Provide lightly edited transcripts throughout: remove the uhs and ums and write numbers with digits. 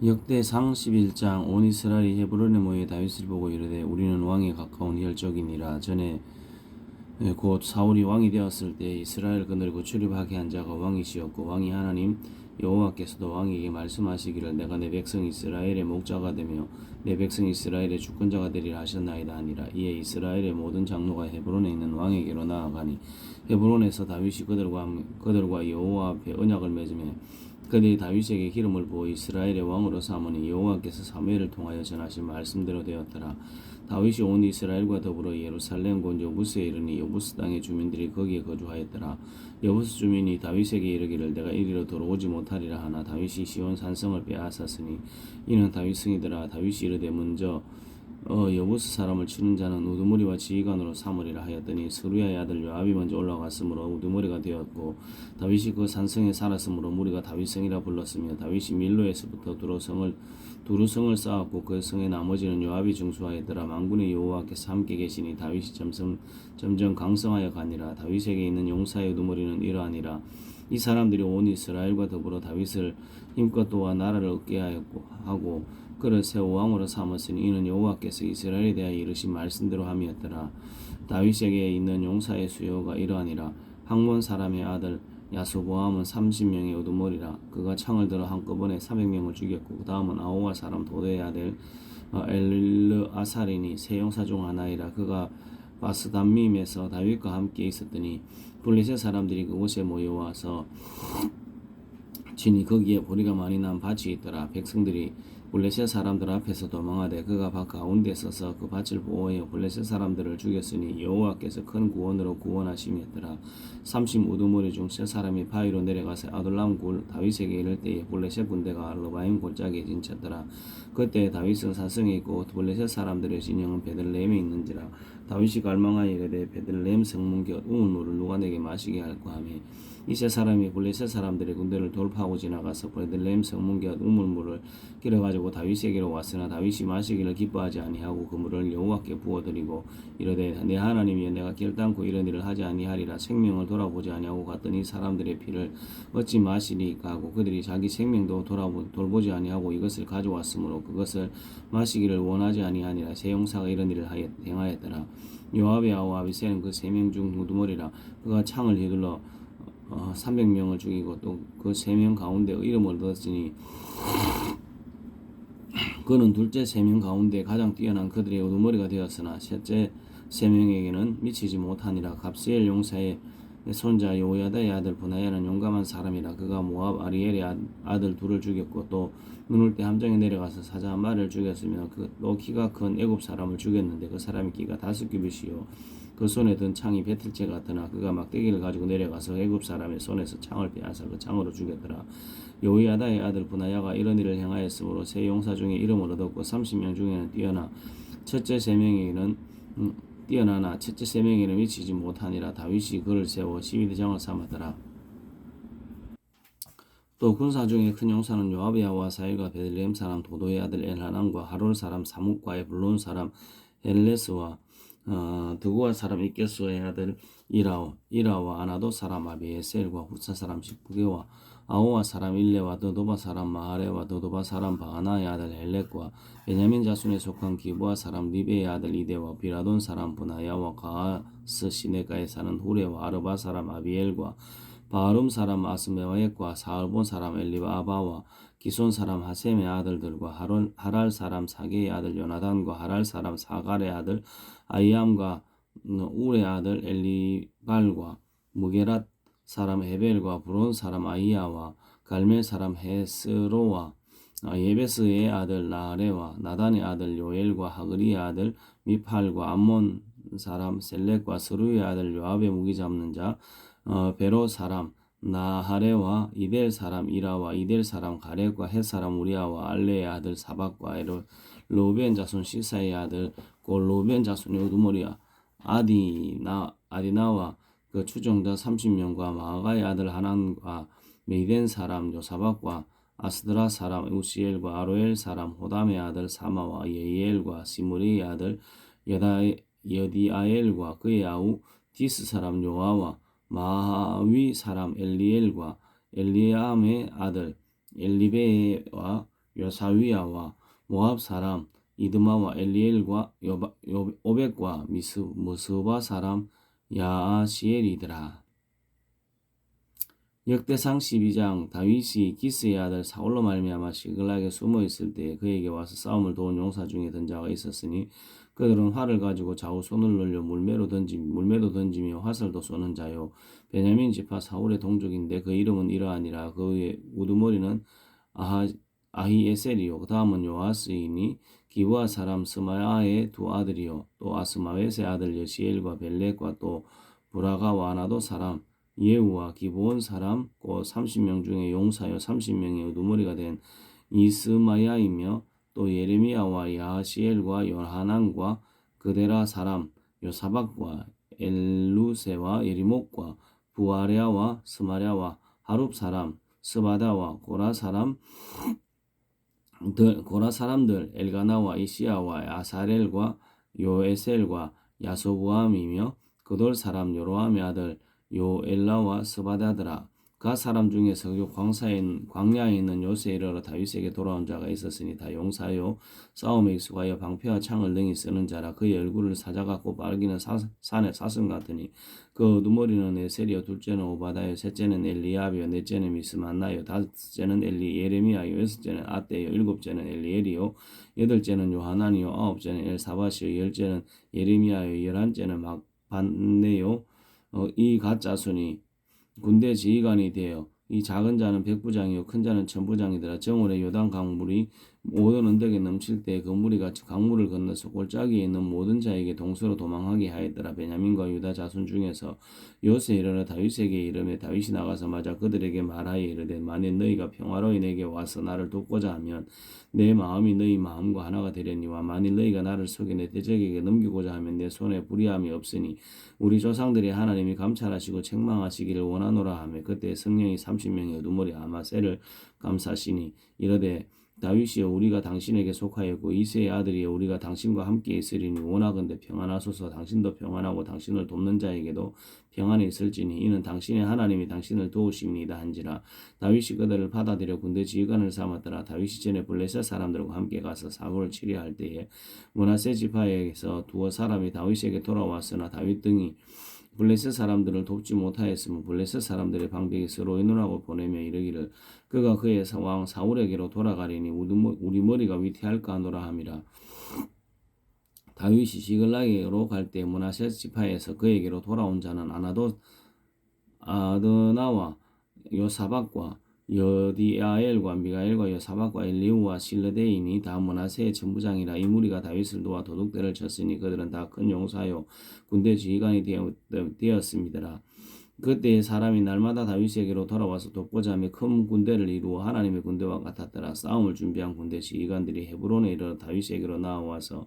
역대상 11장. 온 이스라엘이 헤브론에 모여 다윗을 보고 이르되 우리는 왕에 가까운 혈족이니라. 전에 곧 사울이 왕이 되었을 때 이스라엘 그늘고 출입하게 한 자가 왕이시었고, 왕이 하나님 여호와께서도 왕에게 말씀하시기를 내가 내 백성 이스라엘의 목자가 되며 내 백성 이스라엘의 주권자가 되리라 하셨나이다 하니라. 이에 이스라엘의 모든 장로가 헤브론에 있는 왕에게로 나아가니 헤브론에서 다윗이 그들과 여호와 앞에 언약을 맺으며 그들이 다윗에게 기름을 부어 이스라엘의 왕으로 삼으니 여호와께서 사무엘을 통하여 전하신 말씀대로 되었더라. 다윗이 온 이스라엘과 더불어 예루살렘 곧 여부스에 이르니 여부스 땅의 주민들이 거기에 거주하였더라. 여부스 주민이 다윗에게 이르기를 내가 이리로 돌아오지 못하리라 하나 다윗이 시온 산성을 빼앗았으니 이는 다윗 승이더라. 다윗이 이르되 먼저 여부스 사람을 치는 자는 우두머리와 지휘관으로 삼으리라 하였더니 스루야의 아들 요압이 먼저 올라갔으므로 우두머리가 되었고, 다윗이 그 산성에 살았으므로 무리가 다윗성이라 불렀으며, 다윗이 밀로에서부터 두루성을 쌓았고 그 성의 나머지는 요압이 중수하였더라. 만군의 여호와께서 함께 계시니 다윗이 점점 강성하여 가니라. 다윗에게 있는 용사의 우두머리는 이러하니라. 이 사람들이 온 이스라엘과 더불어 다윗을 힘껏 도와 나라를 얻게 하고 그를 세워 왕으로 삼았으니 이는 여호와께서 이스라엘에 대하여 이르신 말씀대로 함이었더라. 다윗에게 있는 용사의 수요가 이러하니라. 학몬 사람의 아들 야소보암은 30명의 우두머리라. 그가 창을 들어 한꺼번에 400명을 죽였고, 그 다음은 아호와 사람 도도의 아들 엘르아살이니 세 용사 중 하나이라. 그가 바스담밈에서 다윗과 함께 있었더니 블레셋 사람들이 그곳에 모여와서 지니 거기에 보리가 많이 난 밭이 있더라. 백성들이 블레셋 사람들 앞에서 도망하되 그가 밭 가운데 서서 그 밭을 보호하여 블레셋 사람들을 죽였으니 여호와께서 큰 구원으로 구원하심이었더라. 30 우두머리 중 세 사람이 바위로 내려가서 아둘람 굴 다윗에게 이를 때에 블레셋 군대가 아르바임 골짜기에 진쳤더라. 그때 다윗은 사성에 있고 블레셋 사람들의 진영은 베들레헴에 있는지라. 다윗이 갈망하여 이르되 베들레헴 성문 곁 우물물을 누가 내게 마시게 할까 하며, 이 세 사람이 블레셋 사람들의 군대를 돌파하고 지나가서 베들레헴 성문 곁 우물물을 길어가지고 다윗에게로 왔으나 다윗이 마시기를 기뻐하지 아니하고 그 물을 여호와께 부어드리고 이르되 내 하나님이여 내가 결단코 이런 일을 하지 아니하리라. 생명을 돌아보지 아니하고 갔더니 사람들의 피를 어찌 마시리까 하고 그들이 자기 생명도 돌보지 아니하고 이것을 가져왔으므로 그것을 마시기를 원하지 아니하니라. 세 용사가 이런 일을 행하였더라. 요압의 아우 아비새는 그 세 명 중 우두머리라. 그가 창을 휘둘러 300명을 죽이고 또 그 세 명 가운데 이름을 얻었으니 그는 둘째 세 명 가운데 가장 뛰어난 그들의 우두머리가 되었으나 셋째 세 명에게는 미치지 못하니라. 갑스엘 용사의 손자 요야다의 아들 분하야는 용감한 사람이라. 그가 모압 아리엘의 아들 둘을 죽였고 또 눈을 때 함정에 내려가서 사자 한 마리를 죽였으며 또 키가 큰 애굽 사람을 죽였는데 그 사람의 키가 5규빗이요 그 손에 든 창이 배틀채 같으나 그가 막대기를 가지고 내려가서 애굽 사람의 손에서 창을 빼앗아 그 창으로 죽였더라. 요야다의 아들 분하야가 이런 일을 행하였으므로 세 용사 중에 이름을 얻었고 30명 중에는 첫째 세 명에게는 뛰어나나 첫째 세 명에는 미치지 못하니라. 다윗이 그를 세워 12대장을 삼았더라. 또 군사 중에 큰 용사는 요압의 아우 아사엘과 베들레헴 사람 도도의 아들 엘하난과 하롤 사람 사뭇과 에블론 사람 엘레스와 드고아 사람 이게스의 아들 이라와 아나도 사람 아비에셀과 후사 사람 십부게와 아호와 사람 일레와 더도바 사람 마하레와 더도바 사람 바하나의 아들 헬렉과 베냐민 자손에 속한 기브아 사람 리베의 아들 이데와 비라돈 사람 분하야와 가스 시네가에 사는 후레와 아르바 사람 아비엘과 바하룸 사람 아스메와액과 사알본 사람 엘리바 아바와 기손 사람 하셈의 아들들과 하랄 사람 사게의 아들 요나단과 하랄 사람 사갈의 아들 아이암과 울의 아들 엘리발과 무게랏 사람 헤벨과 브론 사람 아이야와 갈멜 사람 헤스로와 예베스의 아들 나아레와 나단의 아들 요엘과 하그리의 아들 미팔과 암몬 사람 셀렉과 스루의 아들 요압의 무기 잡는 자 베로 사람 나하레와 이델 사람 이라와 이델 사람 가렉과 헷 사람 우리아와 알레의 아들 사박과 로벤 자손 시사의 아들 곧 로벤 자손의 우두머리야 아디나와 그 추종자 30명과 마아가의 아들 하난과 메이덴 사람 요사박과 아스드라 사람 우시엘과 아로엘 사람 호담의 아들 사마와 예이엘과 시므리의 아들 여디아엘과 그의 아우 디스 사람 요아와 마하위 사람 엘리엘과 엘리암의 아들 엘리베와 여사위야와 모압 사람 이드마와 엘리엘과 오벳과 무스바 사람 야아시엘이더라. 역대상 12장. 다윗이 기스의 아들 사울로 말미암아 시글락에 숨어 있을 때 그에게 와서 싸움을 도운 용사 중에 든 자가 있었으니 그들은 활을 가지고 좌우 손을 늘려 물매도 던지며 화살도 쏘는 자요 베냐민 지파 사울의 동족인데 그 이름은 이러하니라. 그의 우두머리는 아히에셀이요 그 다음은 요아스이니 기브아 사람 스마야의 두 아들이요 또 아스마웻의 아들 여시엘과 벨렉과 또 브라가와 아나도 사람 예후와 기브온 사람 곧 30명 중에 용사여 30명의 우두머리가 된 이스마야이며 또 예레미야와 야하시엘과 요하난과 그데라 사람 요사박과 엘루세와 예리목과 부아랴와 스마랴와 하룹 사람 스바다와 고라 사람들 엘가나와 이시야와 아사렐과 요에셀과 야소부암이며 그돌 사람 요로함의 아들 요엘라와 스바다더라. 그 사람 중에서 광야에 있는 요새에 이르러 다윗에게 돌아온 자가 있었으니 다 용사요 싸움에 익숙하여 방패와 창을 능히 쓰는 자라. 그의 얼굴을 사자같고 빠르기는 산의 사슴 같으니 그 두머리는 에셀이요 둘째는 오바다요 셋째는 엘리압이요 넷째는 미스만나요 다섯째는 예레미야요 여섯째는 아떼요 일곱째는 엘리엘이요 여덟째는 요하난이요 아홉째는 엘사밧이요 열째는 예레미야요 열한째는 막반네요 이 갓자손이 군대 지휘관이 되어 이 작은 자는 백부장이요 큰 자는 천부장이더라. 정월에 요단 강물이 모든 언덕에 넘칠 때 그 무리가 강물을 건너서 골짜기에 있는 모든 자에게 동서로 도망하게 하였더라. 베냐민과 유다 자손 중에서 요새 이르러 다윗에게 이르매 다윗이 나가서 맞아 그들에게 말하여 이르되 만일 너희가 평화로이 내게 와서 나를 돕고자 하면 내 마음이 너희 마음과 하나가 되려니와 만일 너희가 나를 속여 내 대적에게 넘기고자 하면 내 손에 불의함이 없으니 우리 조상들이 하나님이 감찰하시고 책망하시기를 원하노라 하며 그때 성령이 30명의 우두머리 아마셀을 감사시니 이르되 다윗이여 우리가 당신에게 속하였고 이새의 아들이여 우리가 당신과 함께 있으리니 원하건대 평안하소서. 당신도 평안하고 당신을 돕는 자에게도 평안이 있을지니 이는 당신의 하나님이 당신을 도우십니다 한지라. 다윗이 그들을 받아들여 군대 지휘관을 삼았더라. 다윗이 전에 블레셋 사람들과 함께 가서 사고를 치려할 때에 므낫세 지파에게서 두어 사람이 다윗에게 돌아왔으나 다윗 등이 블레셋 사람들을 돕지 못하였으면 블레셋 사람들의 방백이 서로 의논하고 보내며 이르기를 그가 그의 왕 사울에게로 돌아가리니 우리 머리가 위태할까 하노라 함이라. 다윗이 시글락으로 갈 때 므낫세 지파에서 그에게로 돌아온 자는 아드나와 요사박과 여디아엘과 미가엘과 여사박과 엘리우와 실르데인이 다 므낫세의 전부장이라. 이 무리가 다윗을 도와 도둑들을 쳤으니 그들은 다 큰 용사요 군대 지휘관이 되었습니다. 그때 사람이 날마다 다윗에게로 돌아와서 돕고자 하며 큰 군대를 이루어 하나님의 군대와 같았더라. 싸움을 준비한 군대 지휘관들이 헤브론에 이르러 다윗에게로 나와서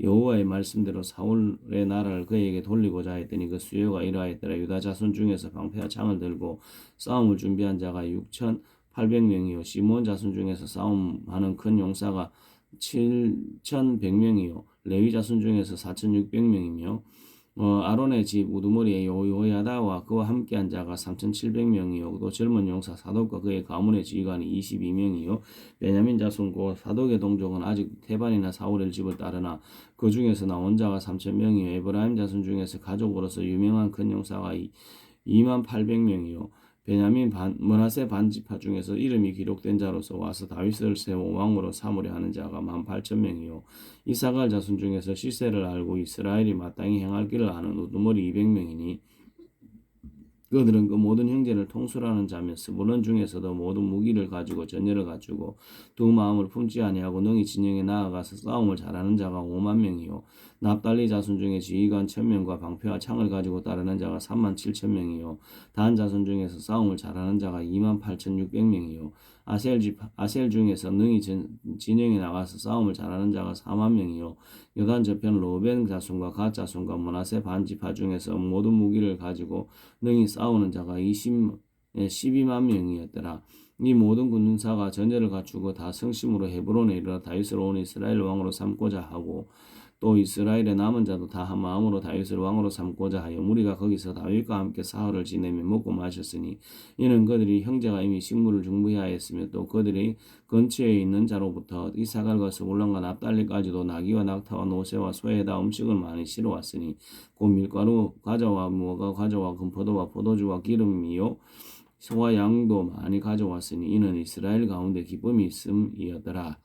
여호와의 말씀대로 사울의 나라를 그에게 돌리고자 했더니 그 수요가 이러하였더라. 유다 자손 중에서 방패와 창을 들고 싸움을 준비한 자가 6,800명이요 시몬 자손 중에서 싸움하는 큰 용사가 7,100명이요 레위 자손 중에서 4,600명이며 아론의 집 우두머리의 요야다와 그와 함께한 자가 3,700명이요 또 젊은 용사 사독과 그의 가문의 지휘관이 22명이요 베냐민 자손 곧 사독의 동족은 아직 테반이나 사울의 집을 따르나 그 중에서 나온 자가 3,000명이요 에브라임 자손 중에서 가족으로서 유명한 큰 용사가 28,000명이요 베냐민 므낫세 반지파 중에서 이름이 기록된 자로서 와서 다윗을 세워 왕으로 삼으려 하는 자가 18,000명이요 이사갈 자손 중에서 시세를 알고 이스라엘이 마땅히 행할 길을 아는 우두머리 200명이니 그들은 그 모든 형제를 통솔하는 자며 스불론 중에서도 모든 무기를 가지고 전열을 갖추고 두 마음을 품지 아니하고 능히 진영에 나아가서 싸움을 잘하는 자가 50,000명이요 납달리 자손 중에 지휘관 1,000명과 방패와 창을 가지고 따르는 자가 37,000명이요 단 자손 중에서 싸움을 잘하는 자가 28,600명이요 아셀 중에서 능히 진영에 나가서 싸움을 잘하는 자가 40,000명이요 요단 저편 로벤 자손과 갓 자손과 므낫세 반지파 중에서 모든 무기를 가지고 능히 싸우는 자가 12만 명이었더라. 이 모든 군사가 전열을 갖추고 다 성심으로 헤브론에 이르러 다윗을 온 이스라엘 왕으로 삼고자 하고 또 이스라엘의 남은 자도 다 한 마음으로 다윗을 왕으로 삼고자 하여 무리가 거기서 다윗과 함께 사흘을 지내며 먹고 마셨으니 이는 그들이 형제가 이미 식물을 준비하였으며 또 그들이 근처에 있는 자로부터 이사갈과 스불론과 납달리까지도 나귀와 낙타와 노새와 소에다 음식을 많이 실어왔으니 곧 밀가루 과자와 무화과 과자와 금포도와 포도주와 기름이요 소와 양도 많이 가져왔으니 이는 이스라엘 가운데 기쁨이 있음이었더라.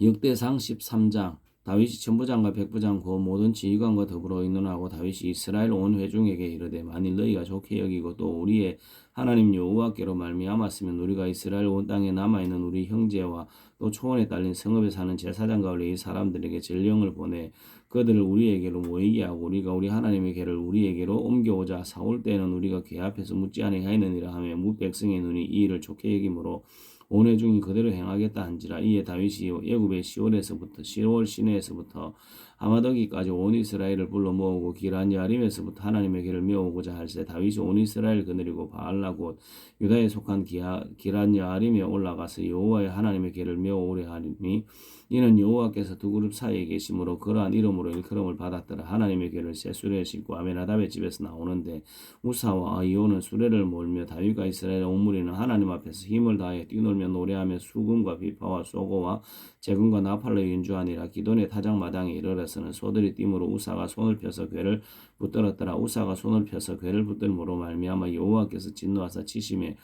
역대상 13장 다윗이 천부장과 백부장 그 모든 지휘관과 더불어 의논하고 다윗이 이스라엘 온 회중에게 이르되 만일 너희가 좋게 여기고 또 우리의 하나님 여호와께로 말미암았으면 우리가 이스라엘 온 땅에 남아있는 우리 형제와 또 초원에 딸린 성읍에 사는 제사장과 레위 사람들에게 전령을 보내 그들을 우리에게로 모이게 하고 우리가 우리 하나님의 궤를 우리에게로 옮겨오자 사올 때는 우리가 궤 앞에서 묻지 아니하였느니라 하며 뭇 백성의 눈이 이 일을 좋게 여기므로 온 회중이 그대로 행하겠다 한지라. 이에 다윗이 애굽의 시월 시내에서부터 하마더기까지 온 이스라엘을 불러 모으고 기란 여아림에서부터 하나님의 길을 메우고자 할세 다윗이 온 이스라엘 거느리고 바알라 곧 유다에 속한 기란 여아림에 올라가서 여호와의 하나님의 길을 메우오려 하니 이는 여호와께서 두 그룹 사이에 계심으로 그러한 이름으로 일컬음을 받았더라. 하나님의 길을 새 수레에 싣고 아벤하답의 집에서 나오는데 우사와 아이오는 수레를 몰며 다윗과 이스라엘 온 무리는 하나님 앞에서 힘을 다하여 뛰놀며 노래하며 수금과 비파와 소고와 재금과 나팔로 연주하니라. 기돈의 타작마당에 이르러서는 소들이 뛰므로 우사가 손을 펴서 궤를 붙들었더라. 우사가 손을 펴서 궤를 붙들므로 말미암아 여호와께서 진노하사 치심에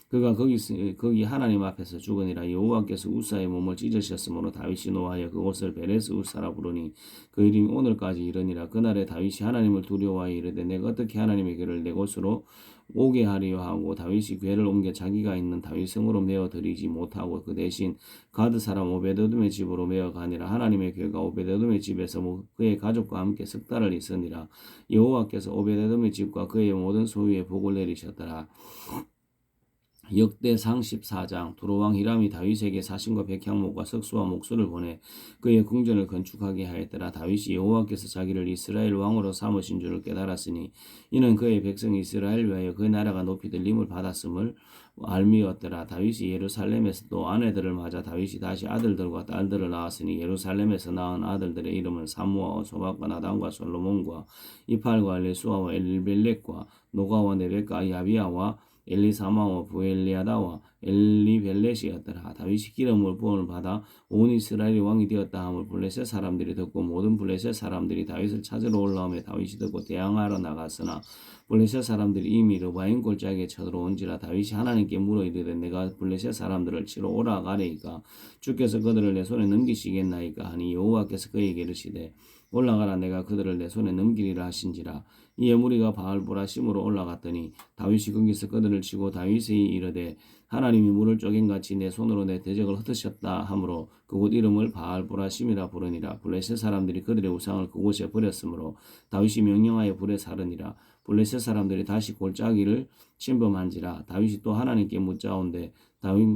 그가 거기 하나님 앞에서 죽으니라. 여호와께서 우사의 몸을 찢으셨으므로 다윗이 노하여 그곳을 베레스 우사라 부르니 그 이름이 오늘까지 이르니라. 그날에 다윗이 하나님을 두려워하여 이르되 내가 어떻게 하나님의 궤를 내 곳으로 오게 하리요 하고 다윗이 궤를 옮겨 자기가 있는 다윗 성으로 메어 드리지 못하고 그 대신 가드 사람 오베데돔의 집으로 메어 가니라. 하나님의 궤가 오베데돔의 집에서 그의 가족과 함께 석 달을 있으니라. 여호와께서 오베데돔의 집과 그의 모든 소유에 복을 내리셨더라. 역대상 14장 두로왕 히람이 다윗에게 사신과 백향목과 석수와 목수를 보내 그의 궁전을 건축하게 하였더라. 다윗이 여호와께서 자기를 이스라엘 왕으로 삼으신 줄을 깨달았으니 이는 그의 백성 이스라엘 위하여 그 나라가 높이 들림을 받았음을 알미었더라. 다윗이 예루살렘에서 또 아내들을 맞아 다윗이 다시 아들들과 딸들을 낳았으니 예루살렘에서 낳은 아들들의 이름은 사무와 소박과 나단과 솔로몬과 이팔과 레수아와 엘벨렉과 노가와 네벡과 야비아와 엘리사마와 부엘리아다와 엘리벨렛이었더라. 다윗이 기름을 부음을 받아 온 이스라엘이 왕이 되었다 함을 블레셋 사람들이 듣고 모든 블레셋 사람들이 다윗을 찾으러 올라오며 다윗이 듣고 대항하러 나갔으나 블레셋 사람들이 이미 르바임 골짜기에 쳐들어온지라. 다윗이 하나님께 물어 이르되 내가 블레셋 사람들을 치러 올라가리이까 주께서 그들을 내 손에 넘기시겠나이까 하니 여호와께서 그에게 이르시되 올라가라 내가 그들을 내 손에 넘기리라 하신지라. 이에 무리가 바알보라심으로 올라갔더니 다윗이 거기서 그들을 치고 다윗이 이르되 하나님이 물을 쪼갠같이 내 손으로 내 대적을 흩으셨다 하므로 그곳 이름을 바알보라심이라 부르니라. 블레셋 사람들이 그들의 우상을 그곳에 버렸으므로 다윗이 명령하여 불에 사르니라. 블레셋 사람들이 다시 골짜기를 침범한지라. 다윗이 또 하나님께 묻자온데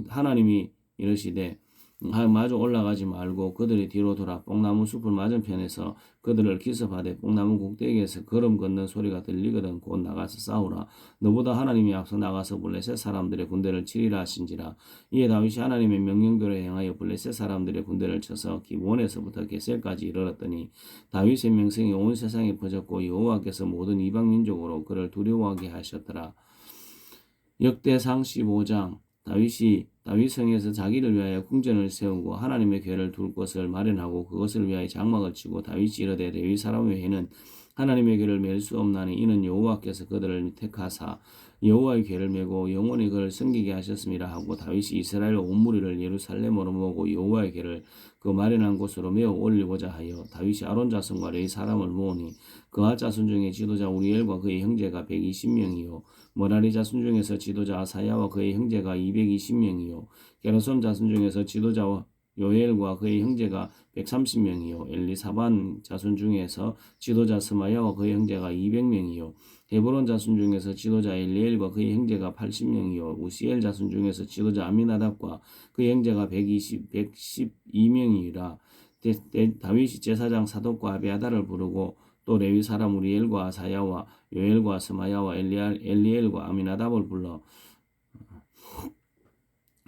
하나님이 이르시되 마저 올라가지 말고 그들이 뒤로 돌아 뽕나무 숲을 맞은편에서 그들을 기습하되 뽕나무 꼭대기에서 걸음 걷는 소리가 들리거든 곧 나가서 싸우라. 너보다 하나님이 앞서 나가서 블레셋 사람들의 군대를 치리라 하신지라. 이에 다윗이 하나님의 명령대로 행하여 블레셋 사람들의 군대를 쳐서 기본에서부터 게셀까지 이르렀더니 다윗의 명성이 온 세상에 퍼졌고 여호와께서 모든 이방 민족으로 그를 두려워하게 하셨더라. 역대상 15장 다윗이 다윗성에서 자기를 위하여 궁전을 세우고 하나님의 궤를 둘 곳을 마련하고 그것을 위하여 장막을 치고 다윗이 이르되 레위 사람 외에는 하나님의 궤를 맬 수 없나니 이는 여호와께서 그들을 택하사 여호와의 궤를 메고 영원히 그를 섬기게 하셨음이라 하고 다윗이 이스라엘 온 무리를 예루살렘으로 모으고 여호와의 궤를 그 마련한 곳으로 메어 올리고자 하여 다윗이 아론 자손과 레위 사람을 모으니 그아 자손 중에 지도자 우리엘과 그의 형제가 120명이요 머라리 자손 중에서 지도자 아사야와 그의 형제가 220명이요 게르손 자손 중에서 지도자 요엘과 그의 형제가 130명이요 엘리사반 자손 중에서 지도자 스마야와 그의 형제가 200명이요 헤브론 자손 중에서 지도자 엘리엘과 그의 형제가 80명이요 우시엘 자손 중에서 지도자 아미나답과 그의 형제가 112명이라. 다윗이 제사장 사독과 아비아다를 부르고 또 레위 사람 우리엘과 아사야와 요엘과 스마야와 엘리엘과 아미나답을 불러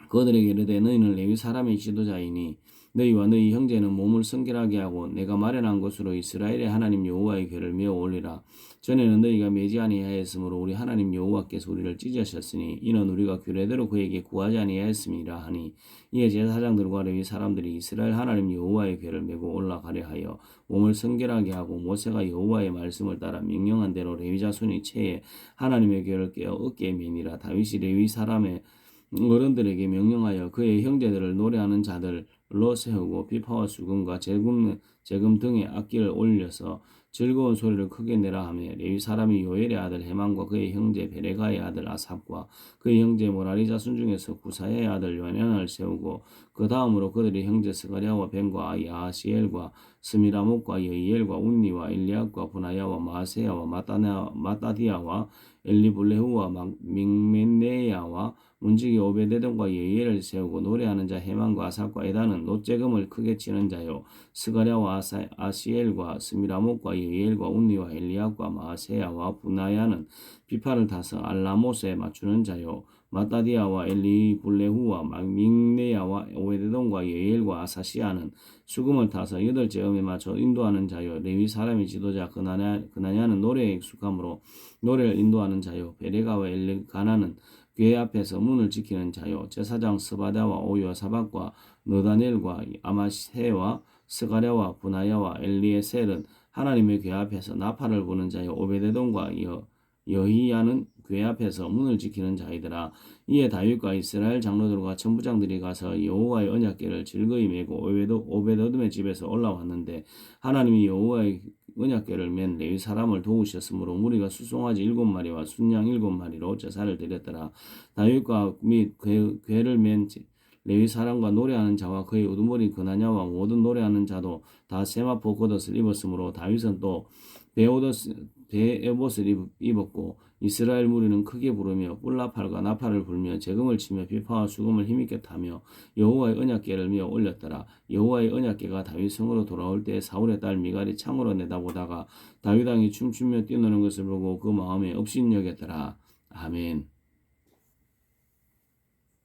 그들에게 이르되 너희는 레위 사람의 지도자이니 너희와 너희 형제는 몸을 성결하게 하고 내가 마련한 것으로 이스라엘의 하나님 여호와의 궤를 메어 올리라. 전에는 너희가 매지 아니하였으므로 우리 하나님 여호와께서 우리를 찢으셨으니 이는 우리가 규례대로 그에게 구하지 아니하였음이라 하니 이에 제사장들과 레위 사람들이 이스라엘 하나님 여호와의 궤를 메고 올라가려 하여 몸을 성결하게 하고 모세가 여호와의 말씀을 따라 명령한 대로 레위 자손이 채에 하나님의 궤를 깨어 어깨에 매니라. 다윗이 레위 사람의 어른들에게 명령하여 그의 형제들을 노래하는 자들로 세우고 비파와 수금과 재금 등의 악기를 올려서 즐거운 소리를 크게 내라 하며 레위 사람이 요엘의 아들 헤만과 그의 형제 베레가의 아들 아삽과 그의 형제 모라리 자손 중에서 구사야의 아들 요나단을 세우고 그 다음으로 그들의 형제 스가랴와 벤과 야하시엘과 스미라목과 여이엘과 운니와 엘리압과 분하야와 마세야와 마따디아와 엘리블레후와 믹멘네야와 문지기 오베데돔과 예이엘을 세우고 노래하는 자 헤만과 아삽과 에다는 놋재금을 크게 치는 자요 스가랴와 아시엘과 스미라목과 예이엘과 운니와 엘리압과 마세야와 분하야는 비파를 타서 알라못에 맞추는 자요 마따디아와 엘리블레후와 믹네야와 오베데돔과 예이엘과 아사시아는 수금을 타서 여덟 재음에 맞춰 인도하는 자요 레위 사람의 지도자 그나냐는 노래에 익숙함으로 노래를 인도하는 자요 베레가와 엘리가나는 궤 앞에서 문을 지키는 자요 제사장 스바다와 오요사박과 너다넬과 아마세와 스가랴와 분하야와 엘리에셀은 하나님의 궤 앞에서 나팔을 부는 자요 오베데돔과 여히야는 궤 앞에서 문을 지키는 자이더라. 이에 다윗과 이스라엘 장로들과 천부장들이 가서 여호와의 언약궤를 즐거이 메고 오베데돔의 집에서 올라왔는데 하나님이 여호와의 언약궤를 맨 레위 사람을 도우셨으므로 무리가 수송아지 7마리와 순양 7마리로 제사를 드렸더라. 다윗과 및 궤를 맨 레위 사람과 노래하는 자와 그의 우두머리 그나냐와 모든 노래하는 자도 다 세마포 겉옷을 입었으므로 다윗은 또 베에봇을 입었고 이스라엘 무리는 크게 부르며 뿔나팔과 나팔을 불며 재금을 치며 비파와 수금을 힘있게 타며 여호와의 언약궤를 메어 올렸더라. 여호와의 언약궤가 다윗 성으로 돌아올 때 사울의 딸 미갈이 창으로 내다보다가 다윗 왕이 춤추며 뛰노는 것을 보고 그 마음에 업신여겼더라. 아멘.